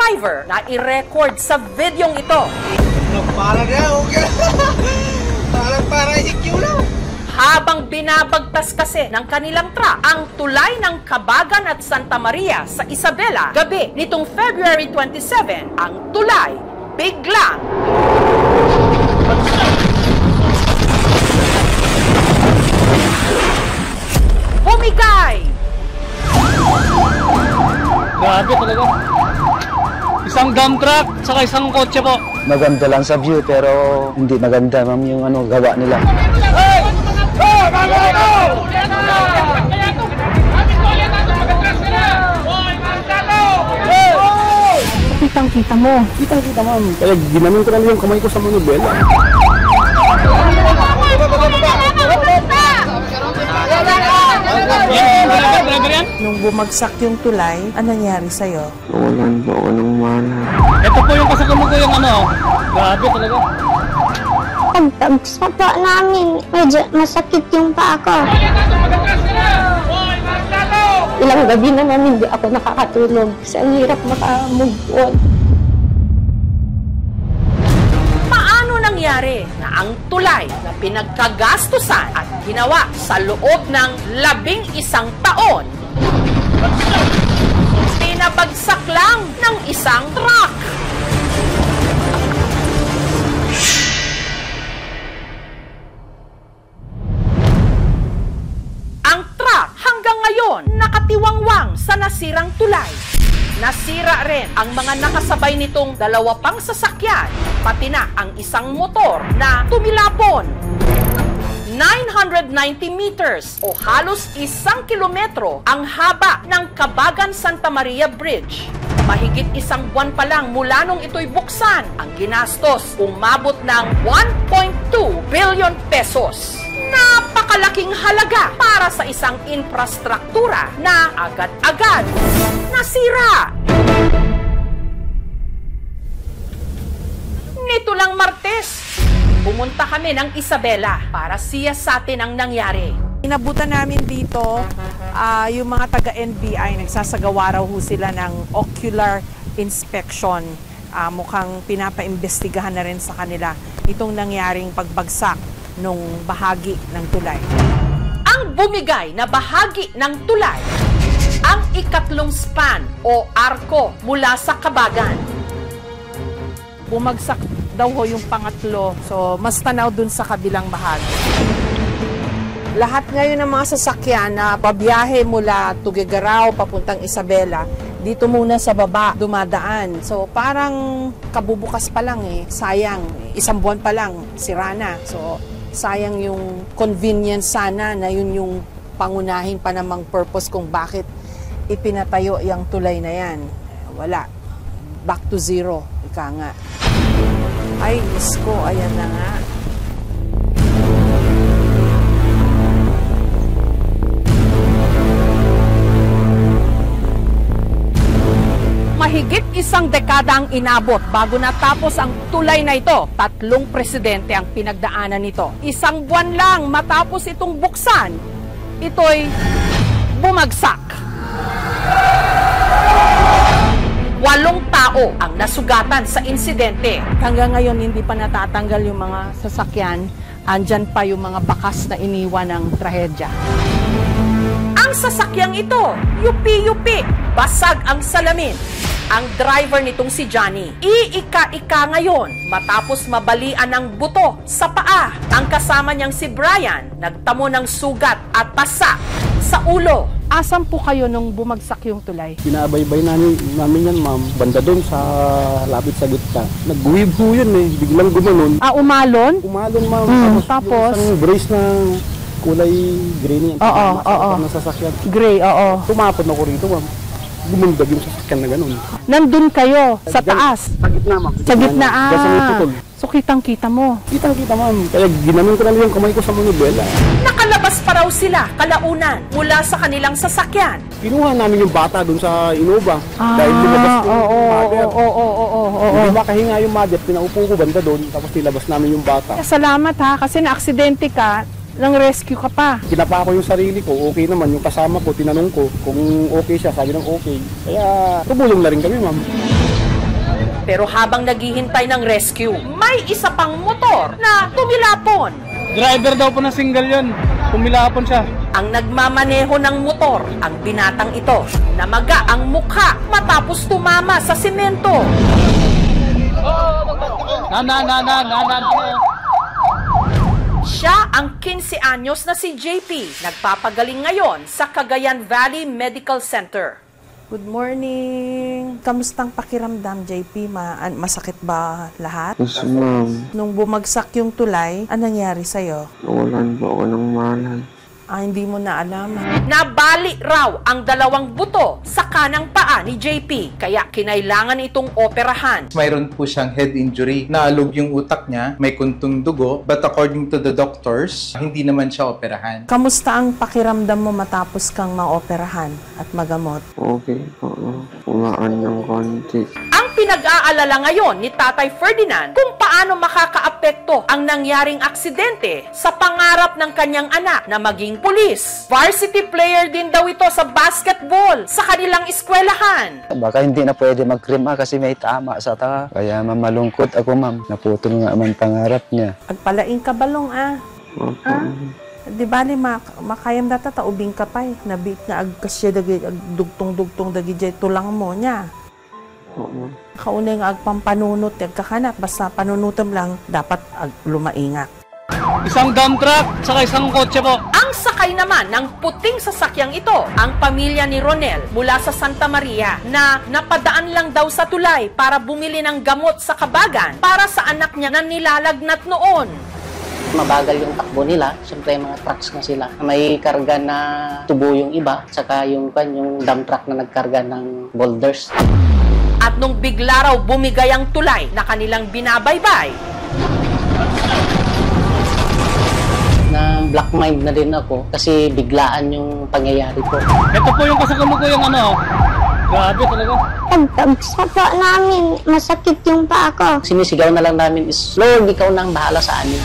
driver na i-record sa videong ito. Parang yan, okay. Parang EQ lang. Habang binabagtas kasi ng kanilang truck ang tulay ng Cabagan at Santa Maria sa Isabela, gabi nitong February 27, ang tulay biglang bumigay! Grabe talaga. Isang dump truck, saka isang kotse po. Maganda lang sa view pero hindi maganda ma'am yung gawa nila. Hey! Oh, Kitang-kita mo. Kitang-kita ma'am. Kaya ginamin ko na yung kamay ko sa manubela. Nung bumagsak yung tulay, ano nangyari sa'yo? Nawalan po ako ng mana. ito po yung kasama ko yung ano. Grabe talaga. Pagtagsa po namin, medyo masakit yung paa ko. Ilang gabi na namin hindi ako nakakatulog kasi ang hirap makamove on. Paano nangyari na ang tulay na pinagkagastusan at ginawa sa loob ng 11 taon pinabagsak lang ng isang truck? Ang truck hanggang ngayon nakatiwangwang sa nasirang tulay. Nasira rin ang mga nakasabay nitong 2 pang sasakyan, pati na ang isang motor na tumilapon. 990 meters o halos 1 kilometro ang haba ng Cabagan Santa Maria Bridge. Mahigit 1 buwan pa lang mula nung ito'y buksan, ang ginastos umabot ng 1.2 billion pesos. Napakalaking halaga para sa isang infrastruktura na agad-agad nasira. Nito lang Martes, pumunta kami ng Isabela para siyasatin ang nangyari. Inabutan namin dito, yung mga taga-NBI, nagsasagawa raw ho sila ng ocular inspection. Mukhang pinapaimbestigahan na rin sa kanila itong nangyaring pagbagsak nung bahagi ng tulay. Ang bumigay na bahagi ng tulay, ang ikatlong span o arko mula sa Cabagan. Bumagsak daw ho yung pangatlo, so mas tanaw dun sa kabilang bahagi. Lahat ngayon ng mga sasakyan na pabiyahe mula Tuguegarao papuntang Isabela, dito muna sa baba dumadaan. So parang kabubukas pa lang sayang, 1 buwan pa lang, sira na. So sayang yung convenience sana na yun yung pangunahin pa namang purpose kung bakit ipinatayo yung tulay na yan. Wala. Back to zero. Ika nga. Ay, isko. Ayan na nga. Mahigit 1 dekada ang inabot bago natapos ang tulay na ito. 3 presidente ang pinagdaanan nito. 1 buwan lang matapos itong buksan, ito'y bumagsak. 8 tao ang nasugatan sa insidente. Hanggang ngayon, hindi pa natatanggal yung mga sasakyan. Andyan pa yung mga bakas na iniwan ng trahedya. Ang sasakyang ito, yupi-yupi, basag ang salamin. Ang driver nitong si Johnny, iika-ika ngayon matapos mabalian ng buto sa paa. Ang kasama niyang si Brian, nagtamo ng sugat at pasa sa ulo. Asan po kayo nung bumagsak yung tulay? Pinaabaybay namin yan ma'am. Banda doon sa lapit sa gitna. Nag-weave ho yun biglang gumanon. Umalon? Umalon ma'am. Tapos? Yung isang brace na kulay green yan. Oo. Nasasakyan. Gray, oo. Tumapon ako rito ma'am. Gumundag yung sasakyan na gano'n. Nandun kayo, sa taas? Sa gitna ma'am. Sa gitna, Sa may putol. So kitang-kita mo? Kitang-kita ma'am. Kaya ginamin ko na yung kamay ko sa manubela. Nakalabas pa raw sila kalaunan mula sa kanilang sasakyan. Kinuha namin yung bata doon sa Innova. Dahil lumabas yung mother. Hindi makahinga yung mother. Pinaupo ko banda doon. Tapos nilabas namin yung bata. Salamat ha, kasi na-aksidente ka, nang rescue ka pa. Kinapa ko yung sarili ko, okay naman. Yung kasama ko, tinanong ko kung okay siya, sabi ng okay. Kaya tumulong na rin kami, ma'am. Pero habang naghihintay ng rescue, may isa pang motor na tumilapon. Driver daw po na single yun. Tumilapon siya. Ang nagmamaneho ng motor, ang binatang ito. Namaga ang mukha matapos tumama sa semento. Siya ang 15 anyos na si JP. Nagpapagaling ngayon sa Cagayan Valley Medical Center. Good morning. Kamustang pakiramdam, JP? Masakit ba lahat? Yes, ma'am. Nung bumagsak yung tulay, anong nangyari sa'yo? Nawalan po ako ng malay. Hindi mo na alam. Nabali raw ang 2 buto sa kanang paa ni JP, kaya kinailangan itong operahan. Mayroon po siyang head injury. Naalog yung utak niya, may kuntong dugo, but according to the doctors, hindi naman siya operahan. Kamusta ang pakiramdam mo matapos kang maoperahan at magamot? Okay po. Umaan ng konti. Ang pinag-aalala ngayon ni Tatay Ferdinand kung paano makakaapekto ang nangyaring aksidente sa pangarap ng kanyang anak na maging pulis. Varsity player din daw ito sa basketball sa kanilang eskwelahan. Baka hindi na pwede mag-crema kasi may tama sa taka. Kaya malungkot ako, ma'am. Naputol nga man pangarap niya. Agpalaing ka balong, Di ba ni makayam data taubing ka pa nabit nga agkasya dugtong-dugtong dagi jay tulang mo niya. Kaunay nga agpampanunot agkakanat basta panunutom lang dapat lumaingat. Isang dump truck, saka isang kotse po. Ang sakay naman ng puting sasakyang ito, ang pamilya ni Ronel mula sa Santa Maria na napadaan lang daw sa tulay para bumili ng gamot sa Kabagan para sa anak niya na nilalagnat noon. Mabagal yung takbo nila, siyempre mga trucks na sila. May karga na tubo yung iba, saka yung dump truck na nagkarga ng boulders. At nung bigla raw bumigay ang tulay na kanilang binabaybay, na black mind na din ako kasi biglaan yung pangyayari ko. Ito po yung kasakamo ko yung grabe talaga. Pagtagsak po namin, masakit yung paa ko. Sinisigaw na lang namin is, Lord, ikaw nang bahala sa amin.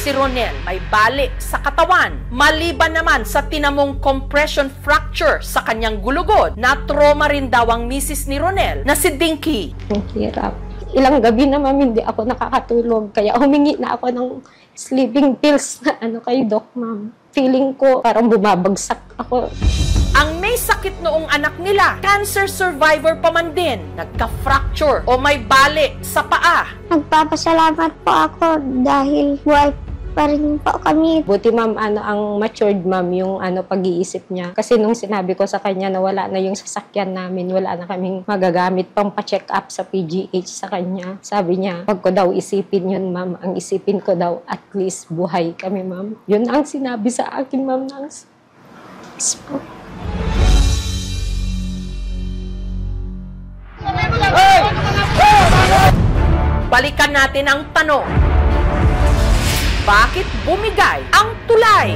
si Ronel may bali sa katawan. Maliban naman sa tinamong compression fracture sa kanyang gulugod, na trauma rin daw ang misis ni Ronel na si Dinky. Ang hirap. Ilang gabi naman hindi ako nakakatulog, kaya humingi na ako ng sleeping pills na kay Doc, ma'am. Feeling ko parang bumabagsak ako. Ang may sakit noong anak nila, cancer survivor pa man din, nagka-fracture o may bali sa paa. Nagpapasalamat po ako dahil buhay pa rin po kami. Buti ma'am, ang matured ma'am yung pag-iisip niya. Kasi nung sinabi ko sa kanya na wala na yung sasakyan namin, wala na kaming magagamit pang pa-check up sa PGH sa kanya. Sabi niya, wag ko daw isipin yun ma'am. Ang isipin ko daw, at least buhay kami ma'am. Yun ang sinabi sa akin ma'am. Balikan natin ang tanong. Bakit bumigay ang tulay?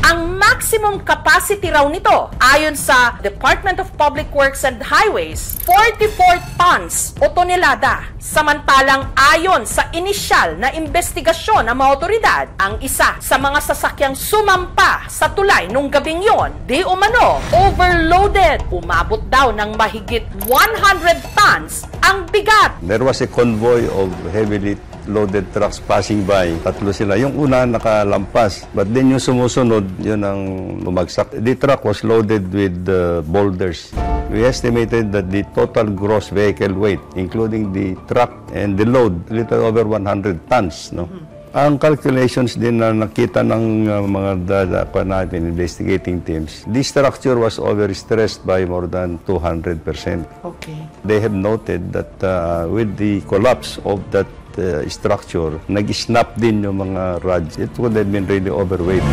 Ang maximum capacity raw nito, ayon sa Department of Public Works and Highways, 44 tons o tonelada. Samantalang ayon sa inisyal na investigasyon ng mga otoridad, ang isa sa mga sasakyang sumampa sa tulay nung gabing yon, di umano, overloaded. Umabot daw ng mahigit 100 tons ang bigat. There was a convoy of heavily loaded trucks passing by. Tatlo sila. Yung una nakalampas. But then yung sumusunod, yun ang lumagsak. The truck was loaded with boulders. We estimated that the total gross vehicle weight, including the truck and the load, little over 100 tons. No? Ang calculations din na nakita ng mga investigating teams, this structure was overstressed by more than 200%. Okay. They have noted that with the collapse of that structure, nag-snap din yung mga rods. It would have been really overweight.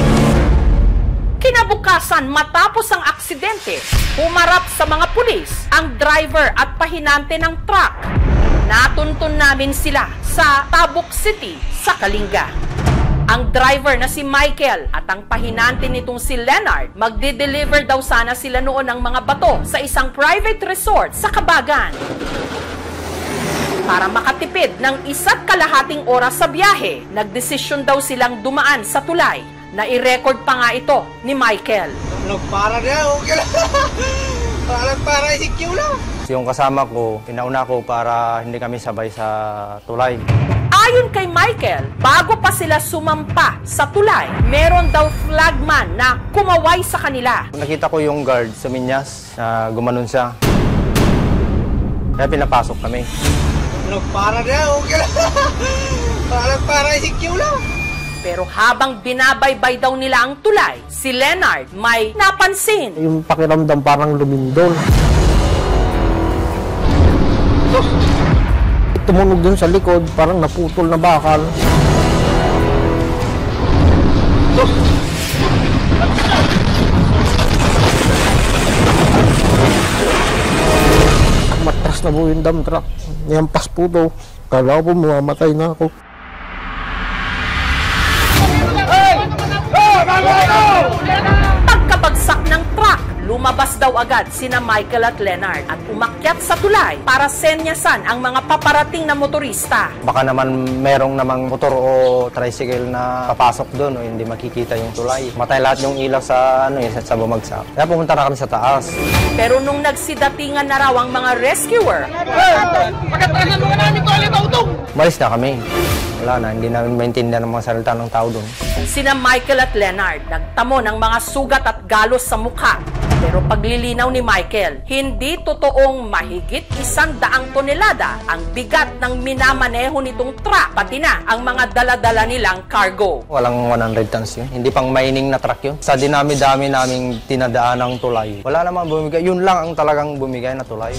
Kinabukasan, matapos ang aksidente, humarap sa mga pulis ang driver at pahinante ng truck. Natuntun namin sila sa Tabuk City sa Kalinga. Ang driver na si Michael at ang pahinante nitong si Leonard, magde-deliver daw sana sila noon ng mga bato sa isang private resort sa Kabagan. Para makatipid ng 1.5 oras sa biyahe, nagdesisyon daw silang dumaan sa tulay. Na i-record pa nga ito ni Michael. Para na, okay lang. Para isikiw lang. Yung kasama ko, pinauna ko para hindi kami sabay sa tulay. Ayon kay Michael, bago pa sila sumampa sa tulay, meron daw flagman na kumaway sa kanila. Nakita ko yung guard sa Minyas na gumanon siya. Kaya pinapasok kami. Para na, okay lang. Para isikiw lang. Pero habang binabaybay daw nila ang tulay, si Leonard may napansin. Yung pakiramdam parang lumindol. Tumunog dun sa likod, parang naputol na bakal. Matras na po yung dump truck. Niyampas po daw. Kala ko po mamamatay na ako. Pagkabagsak ng truck, lumabas daw agad sina Michael at Leonard at umakyat sa tulay para senyasan ang mga paparating na motorista. Baka naman merong namang motor o tricycle na papasok doon o hindi makikita yung tulay. Matay lahat yung ilaw sa sa bumagsak. Kaya pumunta na kami sa taas. Pero nung nagsidatingan na raw ang mga rescuer, Malis na kami. Wala na, hindi namin maintindihan ang mga salita ng tao doon. sina Michael at Leonard nagtamo ng mga sugat at galos sa mukha. Pero paglilinaw ni Michael, hindi totoong mahigit 100 tonelada ang bigat ng minamaneho nitong truck, pati na ang mga dala-dala nilang cargo. Walang 100 tons yun. Hindi pang mining na truck yun. Sa dinami-dami naming tinadaan ng tulay, wala namang bumigay. Yun lang ang talagang bumigay na tulay.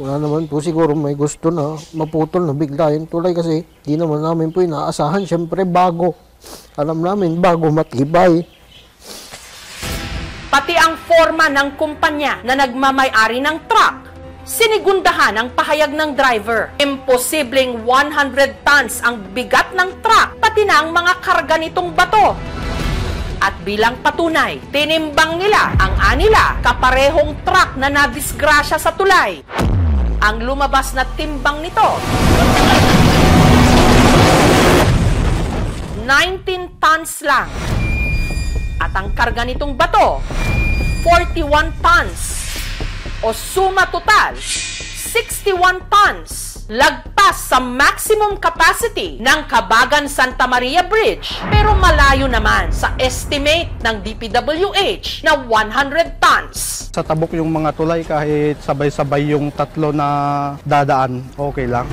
Wala naman po siguro may gusto na maputol na bigla yung tulay kasi di naman namin po inaasahan. Siyempre bago. Alam namin bago matibay. Pati ang forma ng kumpanya na nagmamay-ari ng truck, sinigundahan ang pahayag ng driver. Imposibleng 100 tons ang bigat ng truck, pati na ang mga karga nitong bato. At bilang patunay, tinimbang nila ang anila kaparehong truck na nadisgrasya sa tulay. Ang lumabas na timbang nito, 19 tons lang. At ang karga nitong bato, 41 tons. O suma total, 61 tons. Lagpas sa maximum capacity ng Cabagan Santa Maria Bridge, pero malayo naman sa estimate ng DPWH na 100 tons. Sa tabok yung mga tulay kahit sabay-sabay yung tatlo na dadaan, okay lang.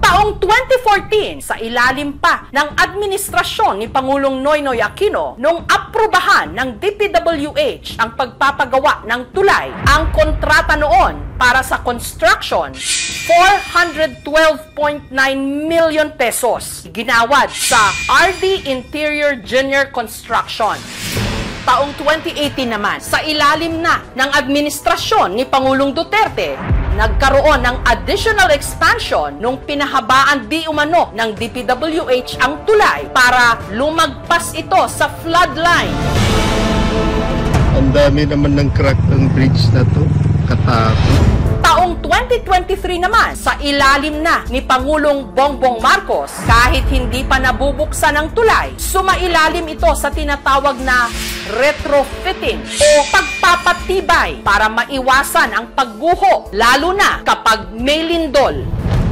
Taong 2014, sa ilalim pa ng administrasyon ni Pangulong Noynoy Aquino, nung aprubahan ng DPWH ang pagpapagawa ng tulay, ang kontrata noon para sa construction, 412.9 million pesos, ginawad sa RD Interior Junior Construction. Taong 2018 naman, sa ilalim na ng administrasyon ni Pangulong Duterte, nagkaroon ng additional expansion nung pinahabaan di umano ng DPWH ang tulay para lumagpas ito sa floodline. Ang dami naman ng crack ng bridge na to, katakot. Taong 2023 naman, sa ilalim na ni Pangulong Bongbong Marcos, kahit hindi pa nabubuksan ang tulay, sumailalim ito sa tinatawag na retrofitting o pagpapatibay para maiwasan ang pagguho, lalo na kapag may lindol.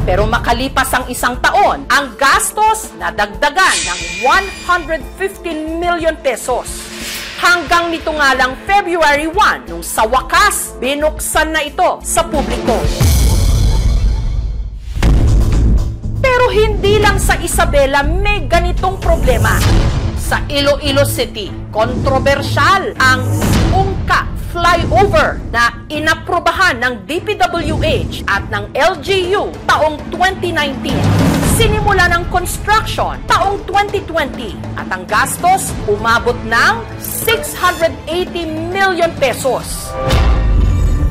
Pero makalipas ang isang taon, ang gastos nadagdagan ng 115 million pesos. Hanggang nito nga lang February 1, nung sa wakas, binuksan na ito sa publiko. Pero hindi lang sa Isabela may ganitong problema. Sa Iloilo City, kontrobersyal ang Ungka flyover na inaprubahan ng DPWH at ng LGU taong 2019. Sinimula ng construction taong 2020 at ang gastos umabot ng 680 million pesos.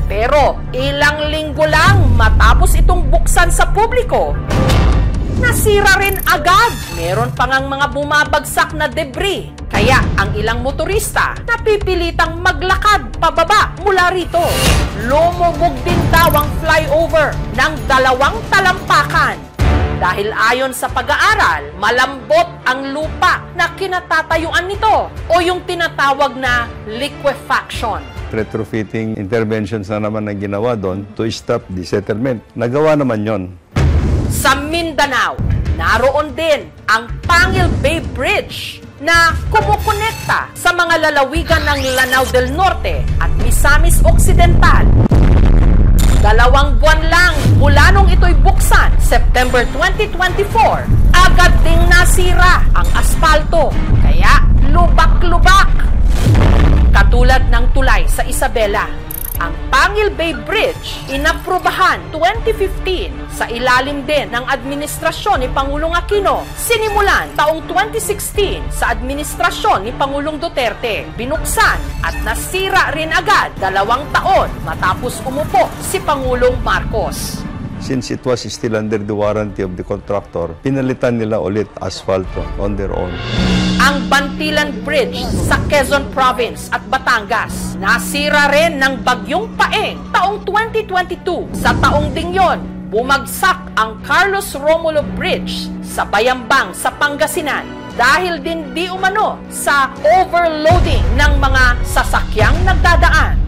Pero ilang linggo lang matapos itong buksan sa publiko, nasira rin agad. Meron pang ang mga bumabagsak na debris. Kaya ang ilang motorista napipilitang maglakad pababa mula rito. Lumubog din daw ang flyover ng 2 talampakan. Dahil ayon sa pag-aaral, malambot ang lupa na kinatatayuan nito o yung tinatawag na liquefaction. Retrofitting interventions na naman ang ginawa doon to stop the settlement. Nagawa naman yon. Sa Mindanao, naroon din ang Pangil Bay Bridge na kumukonekta sa mga lalawigan ng Lanao del Norte at Misamis Occidental. 2 buwan lang mula nung ito'y buksan, September 2024, agad ding nasira ang aspalto, kaya lubak-lubak. Katulad ng tulay sa Isabela, ang Pangil Bay Bridge inaprubahan 2015 sa ilalim din ng administrasyon ni Pangulong Aquino. Sinimulan taong 2016 sa administrasyon ni Pangulong Duterte. Binuksan at nasira rin agad 2 taon matapos umupo si Pangulong Marcos. Since it was still under the warranty of the contractor, pinalitan nila ulit asfalto on their own. Ang Bantilan Bridge sa Quezon Province at Batangas, nasira rin ng bagyong Paeng taong 2022. Sa taong ding yon, bumagsak ang Carlos Romulo Bridge sa Bayambang sa Pangasinan dahil din di umano sa overloading ng mga sasakyang nagdadaan.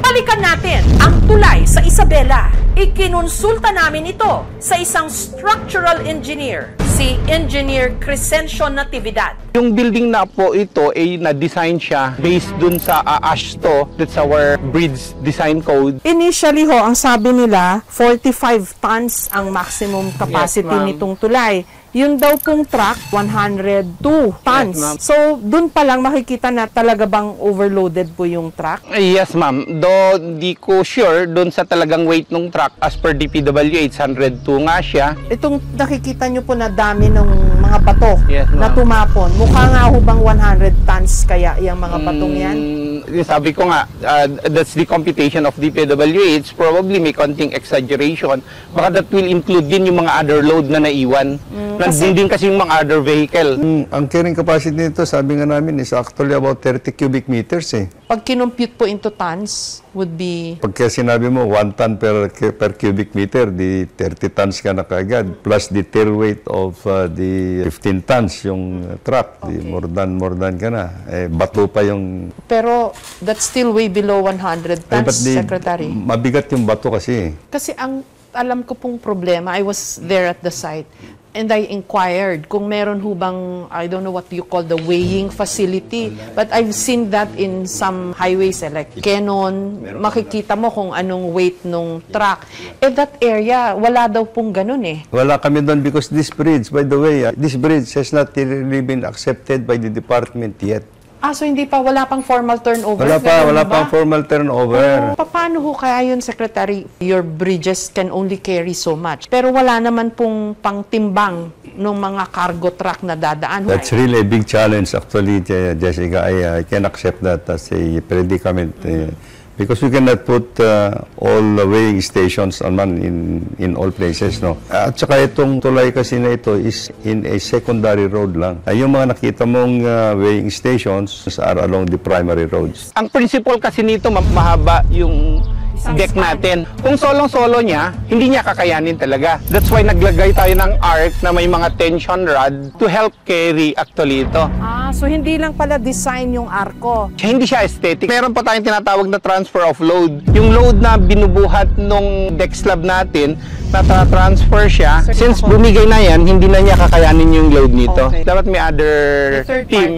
Balikan natin ang tulay sa Isabela. Ikinonsulta namin ito sa isang structural engineer, si Engineer Crescencio Natividad. Yung building na po ito ay na-design siya based dun sa AASHTO, that's our bridge design code. Initially ho, ang sabi nila, 45 tons ang maximum capacity nitong tulay. Yun daw pong truck, 102 tons. Yes, so, dun pa lang makikita na talaga bang overloaded po yung truck? Yes, ma'am. Though di ko sure dun sa talagang weight ng truck, as per DPWH, 102 nga siya. Itong nakikita nyo po na dami ng mga bato na Yes, tumapon. Mukha nga ho bang 100 tons kaya yung mga batong yan? Sabi ko nga, that's the computation of DPWH. Probably may konting exaggeration. Baka that will include din yung mga other load na naiwan. Nandun din kasi yung mga other vehicle. Ang carrying capacity nito, sabi nga namin, is actually about 30 cubic meters eh. Pag kinompute po into tons, would be... Pagka sinabi mo 1 ton per cubic meter, di 30 tons ka na kaagad. Plus the tail weight of the 15 tons yung truck. Okay. More than ka na. Bato pa yung... Pero that's still way below 100 tons, Secretary. Mabigat yung bato kasi. Kasi ang alam ko pong problema, I was there at the site, and I inquired kung meron ho bang, I don't know what you call the weighing facility, but I've seen that in some highways like Kenon, makikita mo kung anong weight nung truck. That area, wala daw pong ganun eh. Wala kami doon because this bridge, by the way, this bridge has not really been accepted by the department yet. So hindi pa, wala pang formal turnover? Wala pang formal turnover. Paano ho kaya yun, Secretary? Your bridges can only carry so much. Pero wala naman pong pangtimbang ng mga cargo truck na dadaan. That's really a big challenge actually, Jessica. I can accept that as a predicament. Because we cannot put all the weighing stations in all places, no? At saka itong tulay kasi na ito is in a secondary road lang. Yung mga nakita mong weighing stations are along the primary roads. Ang principle kasi nito, mahaba yung deck natin. Kung solong-solo niya, hindi niya kakayanin talaga. That's why naglagay tayo ng arc na may mga tension rod to help carry actually ito. So hindi lang pala design yung arko. Hindi siya aesthetic. Meron pa tayong tinatawag na transfer of load. Yung load na binubuhat nung deck slab natin, na-transfer siya. Since bumigay na yan, hindi na niya kakayanin yung load nito. Okay. Dapat may other team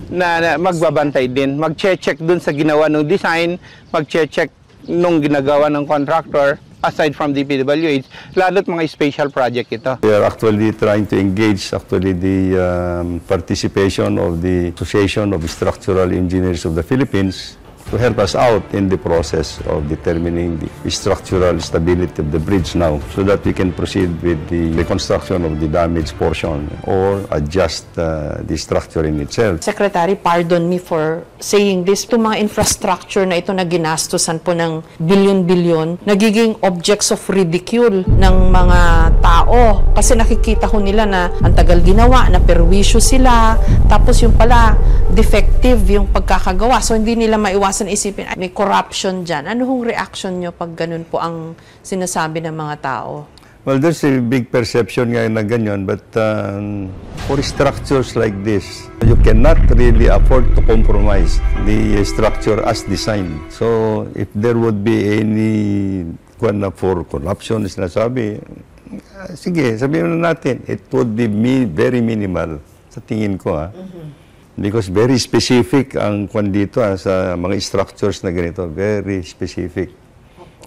na magbabantay din. Mag-check dun sa ginawa ng design, mag-check nung ginagawa ng contractor, aside from the DPWH, lalo't mga special project ito. We are actually trying to engage the participation of the Association of Structural Engineers of the Philippines to help us out in the process of determining the structural stability of the bridge now so that we can proceed with the reconstruction of the damaged portion or adjust the structure in itself. Secretary, pardon me for saying this. Itong mga infrastructure na ito na ginastusan po ng bilyon-bilyon, nagiging objects of ridicule ng mga tao. Kasi nakikita ko nila na ang tagal ginawa, na perwisyo sila, tapos yung pala, defective yung pagkakagawa. So hindi nila maiwasan isipin, may corruption dyan. Ano hong reaction nyo pag ganun po ang sinasabi ng mga tao? Well, there's a big perception ngayon na ganyan, but for structures like this, you cannot really afford to compromise the structure as designed. So, if there would be any for corruption, sinasabi, sige, sabihin na natin, it would be very minimal sa tingin ko. Because very specific ang kwan dito sa mga structures na ganito. Very specific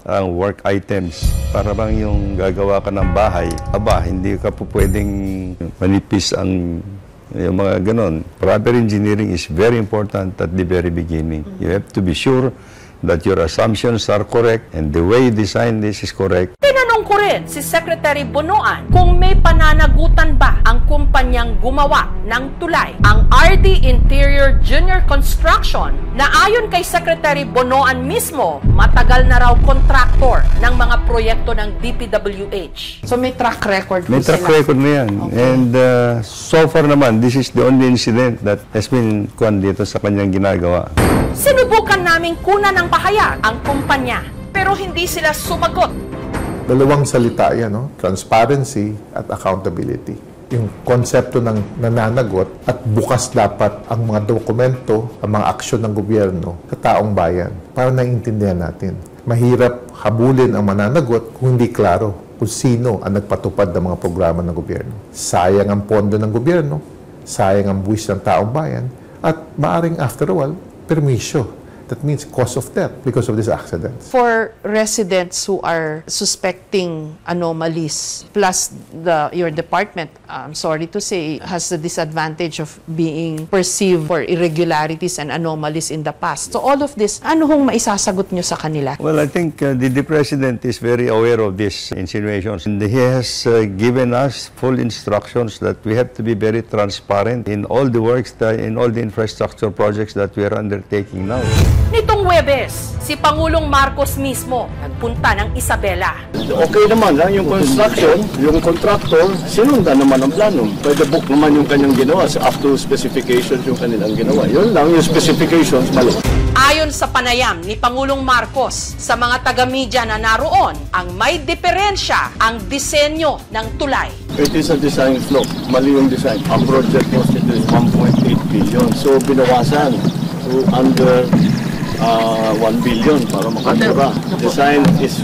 ang work items. Para bang yung gagawa ka ng bahay, hindi ka po pwedeng manipis ang yung mga ganon. Proper engineering is very important at the very beginning. You have to be sure that your assumptions are correct and the way you design this is correct. Tinanong ko rin si Secretary Bonoan kung may pananagutan ba ang kumpanyang gumawa ng tulay, ang RD Interior Junior Construction, na ayon kay Secretary Bonoan mismo, matagal na raw contractor ng mga proyekto ng DPWH. So may track record May track record na yan. Okay. And so far naman, this is the only incident that has been dito sa kanyang ginagawa. Sinubukan naming kunan ng pahayag ang kumpanya, pero hindi sila sumagot. Dalawang salita yan, no? Transparency at accountability. Yung konsepto ng nananagot at bukas dapat ang mga dokumento, ang mga aksyon ng gobyerno sa taong bayan para naiintindihan natin. Mahirap habulin ang mananagot kung hindi klaro kung sino ang nagpatupad ng mga programa ng gobyerno. Sayang ang pondo ng gobyerno, sayang ang buwis ng taong bayan, at maaring after a while, permisyo. That means cause of death because of this accident. For residents who are suspecting anomalies, plus your department, I'm sorry to say, has the disadvantage of being perceived for irregularities and anomalies in the past. So all of this, ano hong maisasagot nyo sa kanila? Well, I think the President is very aware of these insinuations. And he has given us full instructions that we have to be very transparent in all the works, in all the infrastructure projects that we are undertaking now. Nitong Huwebes, si Pangulong Marcos mismo nagpunta ng Isabela. Okay naman lang yung construction, yung contractor, sinundan naman ang plano. Pwede book naman yung kanyang ginawa up to specifications yung kanilang ginawa. Yun lang, yung specifications, mali. Ayon sa panayam ni Pangulong Marcos sa mga taga-media na naroon, ang may diferensya ang disenyo ng tulay. It is a design flaw. Mali yung design. Ang project cost ito is 1.8 billion. So, binawasan to under 1 billion para makatira. Design is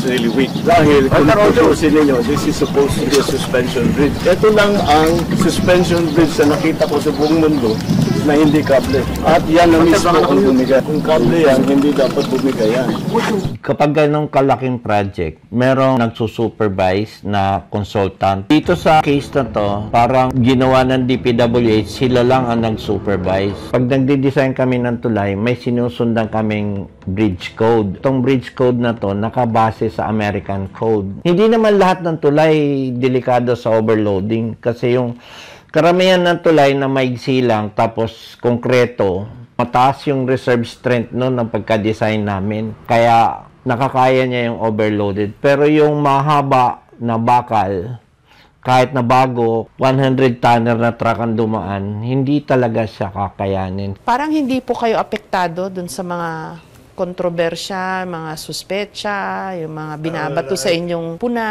really weak. Dahil kung tutusin ninyo, this is supposed to be a suspension bridge. Ito lang ang suspension bridge na nakita ko sa buong mundo na hindi kable. At yan na mismo ang bumigay. Kung kable yan, hindi dapat bumigay yan. Kapag ganong kalaking project, merong nagsusupervise na consultant. Dito sa case na to, parang ginawa ng DPWH, sila lang ang nag-supervise. Pag nagde-design kami ng tulay, may sinusundan kaming bridge code. Itong bridge code na to, nakabase sa American Code. Hindi naman lahat ng tulay delikado sa overloading kasi yung karamihan ng tulay na maigsi lang tapos konkreto, mataas yung reserve strength noon ng pagka-design namin. Kaya nakakaya niya yung overloaded. Pero yung mahaba na bakal, kahit na bago, 100 tonner na truck ang dumaan, hindi talaga siya kakayanin. Parang hindi po kayo apektado dun sa mga kontrobersya, mga suspecha, yung mga binabato sa inyong puna.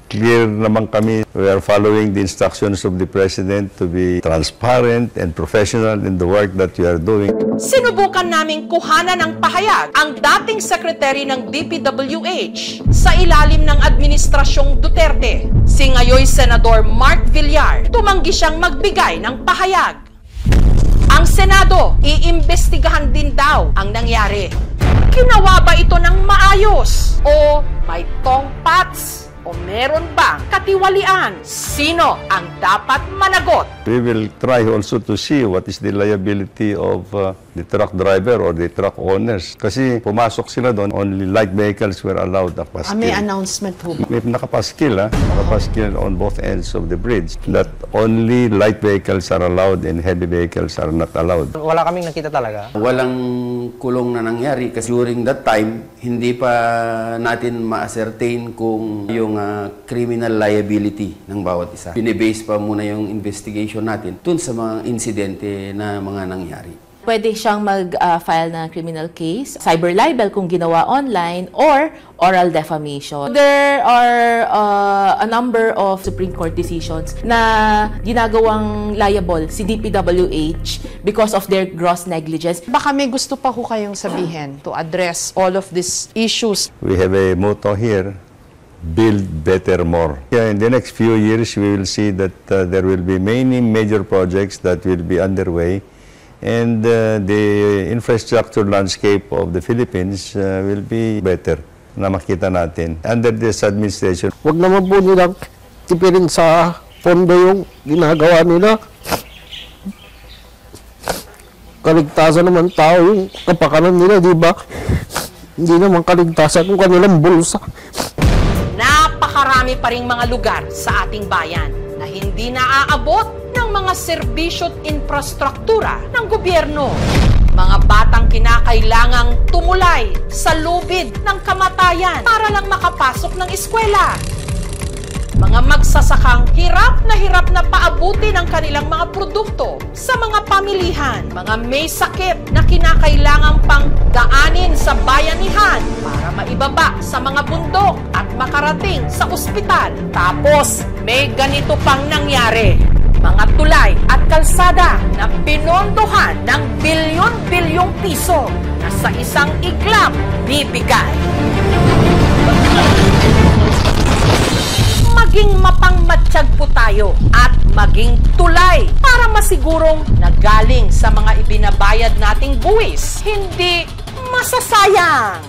Clear naman kami. We are following the instructions of the President to be transparent and professional in the work that we are doing. Sinubukan naming kuhanan ng pahayag ang dating sekretary ng DPWH sa ilalim ng Administrasyong Duterte. Si ngayoy Senador Mark Villar, tumanggi siyang magbigay ng pahayag. Ang Senado, iimbestigahan din daw ang nangyari. Ginawa ba ito ng maayos? O may tongpats? O meron bang katiwalian? Sino ang dapat managot? We will try also to see what is the liability of the truck driver or the truck owners. Kasi pumasok sila doon, only light vehicles were allowed na paskil. May announcement po ba? May nakapaskil, nakapaskil on both ends of the bridge that only light vehicles are allowed and heavy vehicles are not allowed. Wala kaming nakita talaga. Walang kulong na nangyari kasi during that time, hindi pa natin ma-ascertain kung yung criminal liability ng bawat isa. Binibase pa muna yung investigation natin dun sa mga insidente na mga nangyari. Pwede siyang mag-file ng criminal case, cyber libel kung ginawa online, or oral defamation. There are a number of Supreme Court decisions na ginagawang liable si DPWH because of their gross negligence. Baka may gusto pa ho kayong sabihin to address all of these issues. We have a motto here, build better more. Yeah, in the next few years, we will see that there will be many major projects that will be underway, and the infrastructure landscape of the Philippines will be better na makita natin under this administration. Huwag naman po nilang tipirin sa pondo yung ginagawa nila. Kaligtasan naman tao yung kapakanan nila, di ba? Hindi naman kaligtasan yung kanilang bulsa. Napakarami pa ring mga lugar sa ating bayan na hindi naaabot ng mga serbisyo at infrastruktura ng gobyerno. Mga batang kinakailangang tumulay sa lubid ng kamatayan para lang makapasok ng eskwela. Mga magsasakang hirap na paabutin ang kanilang mga produkto sa mga pamilihan. Mga may sakit na kinakailangang pang daanin sa bayanihan para maibaba sa mga bundok at makarating sa ospital. Tapos may ganito pang nangyari. Mga tulay at kalsada na pinondohan ng bilyon-bilyong piso na sa isang iglap bibigay. Maging mapangmatsyag po tayo at maging tulay para masigurong nagaling sa mga ibinabayad nating buwis, hindi masasayang.